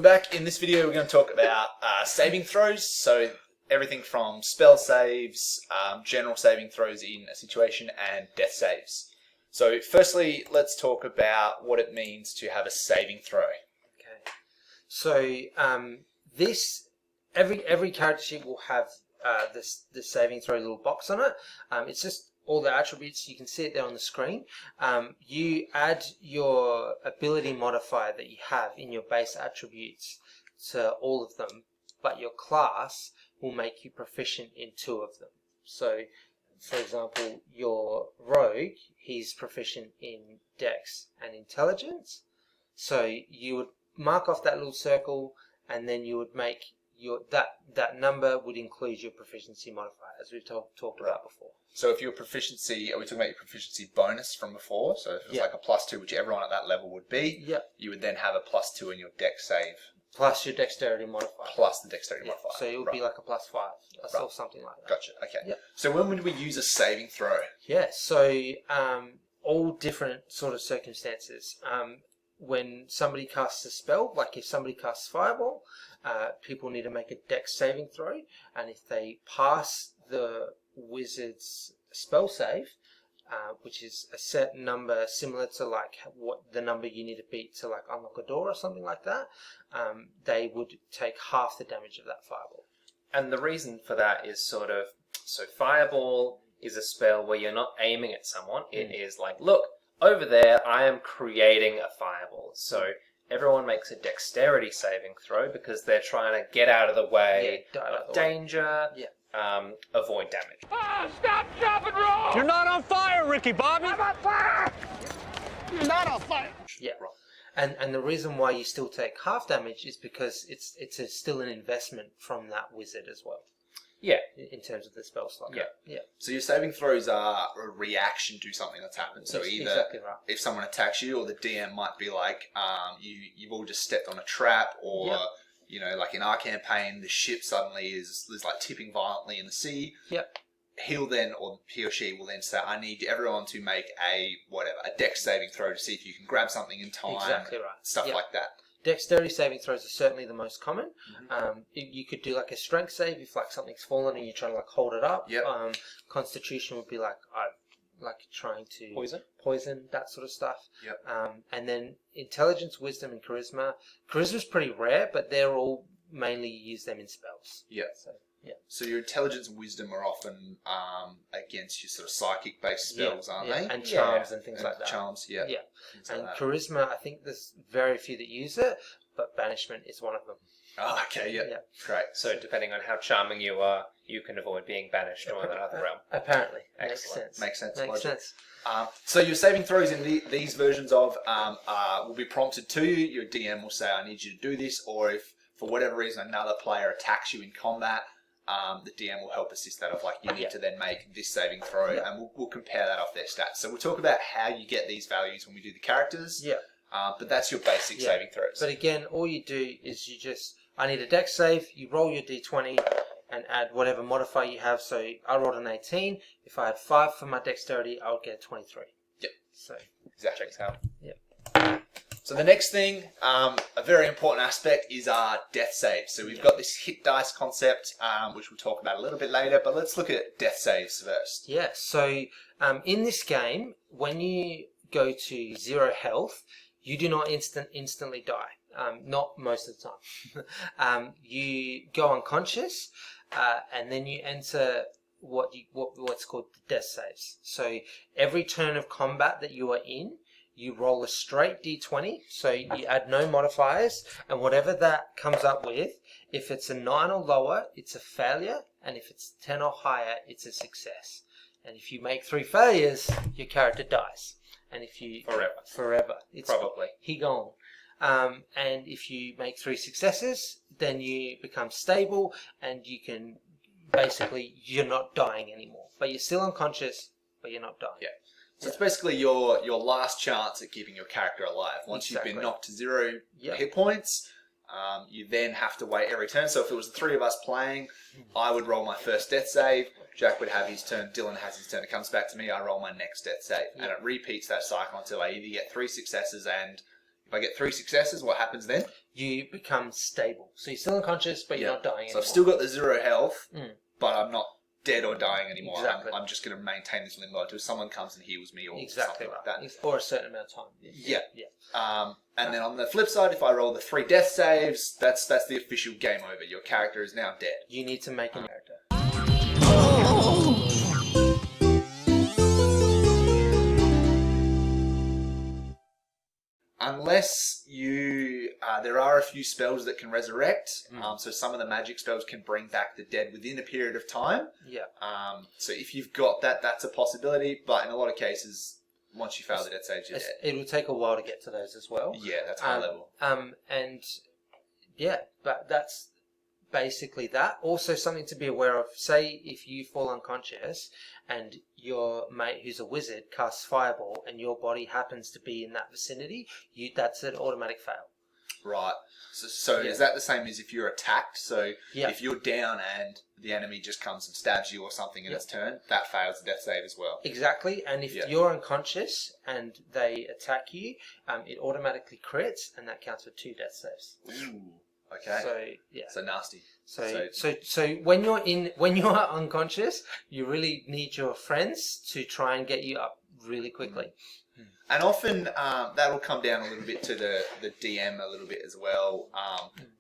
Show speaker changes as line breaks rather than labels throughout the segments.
Welcome back. In this video we're going to talk about saving throws, so everything from spell saves, general saving throws in a situation, and death saves. So firstly, let's talk about what it means to have a saving throw.
Okay. So every character sheet will have this saving throw little box on it. It's just all the attributes. You can see it there on the screen. You add your ability modifier that you have in your base attributes to all of them, but your class will make you proficient in 2 of them. So, for example, your rogue, he's proficient in Dex and Intelligence. So you would mark off that little circle, and then you would make that number would include your proficiency modifier, as we've talked about before.
So if your proficiency, are we talking about your proficiency bonus from before? So if it's like a +2, which everyone at that level would be, you would then have a +2 in your Dex save.
Plus your dexterity modifier.
Plus the dexterity modifier.
So it would be like a +5 or something like that.
Gotcha. Okay. So when would we use a saving throw?
Yeah. So all different sort of circumstances. When somebody casts a spell, like if somebody casts Fireball, people need to make a Dex saving throw, and if they pass the wizard's spell save, which is a certain number similar to like what the number you need to beat to like unlock a door or something like that, they would take half the damage of that Fireball.
And the reason for that is so Fireball is a spell where you're not aiming at someone. It is like, look, over there, I am creating a fireball. So everyone makes a dexterity saving throw because they're trying to get out of the way of danger, avoid damage.
Oh, stop, drop, and roll! You're not on fire, Ricky Bobby! I'm on fire! You're not on fire!
Yeah, and the reason why you still take half damage is because it's still an investment from that wizard as well.
Yeah.
In terms of the spell slot.
Yeah. So your saving throws are a reaction to something that's happened. So either
exactly right.
If someone attacks you, or the DM might be like, you've all just stepped on a trap, or you know, like in our campaign, the ship suddenly is like tipping violently in the sea.
Yep.
He'll then, or he or she will then say, I need everyone to make a Dex saving throw to see if you can grab something in time.
Exactly right.
Stuff like that.
Dexterity saving throws are certainly the most common. You could do like a strength save if like something's fallen and you're trying to like hold it up. Constitution would be like trying to poison, that sort of stuff. And then intelligence, wisdom, and charisma. Charisma's pretty rare, but they're all mainly use them in spells.
So your intelligence and wisdom are often against your sort of psychic-based spells, aren't they?
And charms and things like that.
Charms,
And charisma, I think there's very few that use it, but banishment is one of them.
Oh, okay, great.
So depending on how charming you are, you can avoid being banished to another realm.
Apparently.
Excellent.
Makes sense.
Makes sense.
So your saving throws in these versions of will be prompted to you. Your DM will say, I need you to do this, or if for whatever reason another player attacks you in combat, the DM will help assist that of like, you need to then make this saving throw, and we'll compare that off their stats. So we'll talk about how you get these values when we do the characters. But that's your basic saving throws.
But again, all you do is I need a Dex save, you roll your d20 and add whatever modifier you have. So I rolled an 18. If I had 5 for my dexterity, I would get a 23. So
exactly.
Checks out.
So the next thing, a very important aspect, is our death saves. So we've got this hit dice concept, which we'll talk about a little bit later, but let's look at death saves first.
So in this game, when you go to 0 health, you do not instantly die. Not most of the time. You go unconscious, and then you enter what's called the death saves. So every turn of combat that you are in, you roll a straight d20, so you add no modifiers, and whatever that comes up with, if it's a 9 or lower, it's a failure, and if it's 10 or higher, it's a success. And if you make 3 failures, your character dies. And if you... Forever. It's
probably.
He gone. And if you make 3 successes, then you become stable, and you can... Basically, you're not dying anymore. But you're still unconscious, but you're not dying.
So it's basically your last chance at keeping your character alive. Once you've been knocked to 0 hit points, you then have to wait every turn. So if it was the 3 of us playing, I would roll my first death save, Jack would have his turn, Dylan has his turn, it comes back to me, I roll my next death save. And it repeats that cycle until I either get 3 successes, and if I get 3 successes, what happens then?
you become stable. So you're still unconscious, but you're not dying
So
anymore.
I've still got the 0 health,
Mm.
but I'm not dead or dying anymore.
Exactly.
I'm just going to maintain this limbo until someone comes and heals me or
exactly
something
right.
like that.
Or a certain amount of time.
Yeah.
Yeah.
And then on the flip side, if I roll the 3 death saves, that's the official game over. Your character is now dead.
You need to make a character.
Unless you, there are a few spells that can resurrect.
Mm.
So some of the magic spells can bring back the dead within a period of time.
Yeah.
So if you've got that, that's a possibility. But in a lot of cases, once you fail the death saves, you're dead.
It will take a while to get to those as well.
Yeah, that's high level.
And yeah, but that's basically that. Also, something to be aware of. Say if you fall unconscious and your mate, who's a wizard, casts fireball, and your body happens to be in that vicinity, that's an automatic fail.
Right. So is that the same as if you're attacked? So if you're down and the enemy just comes and stabs you or something in its turn, that fails the death save as well.
Exactly. And if you're unconscious and they attack you, it automatically crits, and that counts for 2 death saves.
Ooh. Okay.
So yeah.
So nasty.
So when you're unconscious, you really need your friends to try and get you up really quickly.
And often that'll come down a little bit to the DM a little bit as well.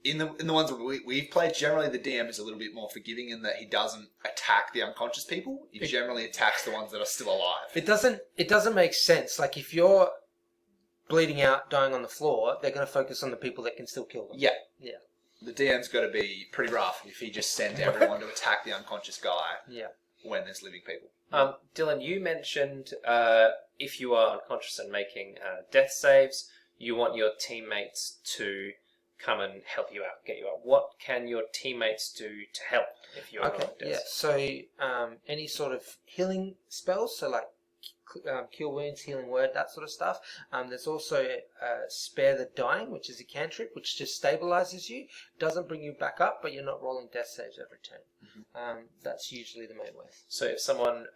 In the ones that we've played, generally the DM is a little bit more forgiving in that he doesn't attack the unconscious people. He generally attacks the ones that are still alive.
It doesn't make sense. Like if you're bleeding out, dying on the floor, they're going to focus on the people that can still kill them.
Yeah.
Yeah.
The DM's got to be pretty rough if he just sent everyone to attack the unconscious guy when there's living people.
Dylan, you mentioned if you are unconscious and making death saves, you want your teammates to come and help you out, get you out. What can your teammates do to help if you're on death
Yeah.
save?
So any sort of healing spells, so like cure wounds, healing word, that sort of stuff. There's also spare the dying, which is a cantrip, which just stabilizes you, doesn't bring you back up, but you're not rolling death saves every turn. That's usually the main way.
So if someone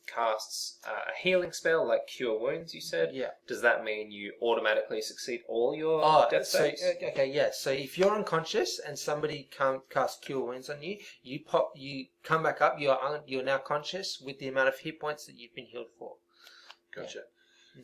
casts a healing spell like cure wounds, you said, does that mean you automatically succeed all your death saves?
So if you're unconscious and somebody casts cure wounds on you, you come back up. You're now conscious with the amount of hit points that you've been healed for.
Gotcha.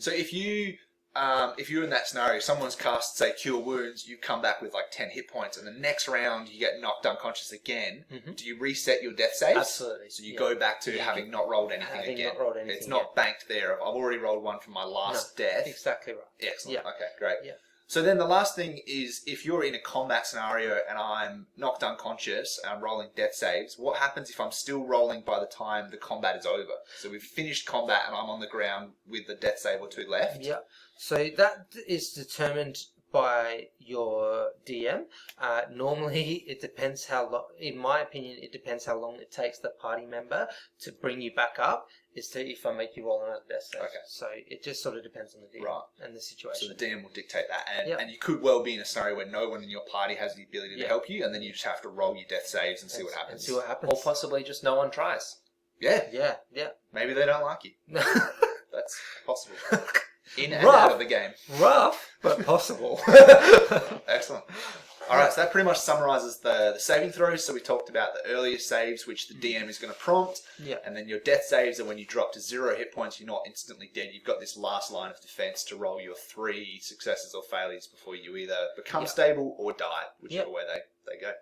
So if you're in that scenario, someone's cast, say, cure wounds, you come back with like 10 hit points, and the next round you get knocked unconscious again. Do you reset your death saves?
Absolutely.
So you go back to having not rolled anything again. It's not banked there. I've already rolled one from my last death.
Exactly right.
Excellent. Okay, great.
Yeah.
So then the last thing is, if you're in a combat scenario and I'm knocked unconscious and I'm rolling death saves, what happens if I'm still rolling by the time the combat is over? So we've finished combat and I'm on the ground with the death save or 2 left.
Yeah. So that is determined by your DM. Normally, it depends how long. In my opinion, it depends how long it takes the party member to bring you back up. If I make you roll another death save.
Okay.
So it just sort of depends on the DM and the situation.
So the DM will dictate that, and you could well be in a scenario where no one in your party has the ability to help you, and then you just have to roll your death saves and see what happens.
Or possibly just no one tries.
Yeah.
Yeah.
Maybe they don't like you. That's possible. In and
Rough.
out of the game.
Rough, but possible.
Excellent. All right, so that pretty much summarizes the saving throws. So we talked about the earlier saves, which the DM is going to prompt.
Yeah.
And then your death saves are when you drop to 0 hit points, you're not instantly dead. You've got this last line of defense to roll your 3 successes or failures before you either become stable or die, whichever way they go.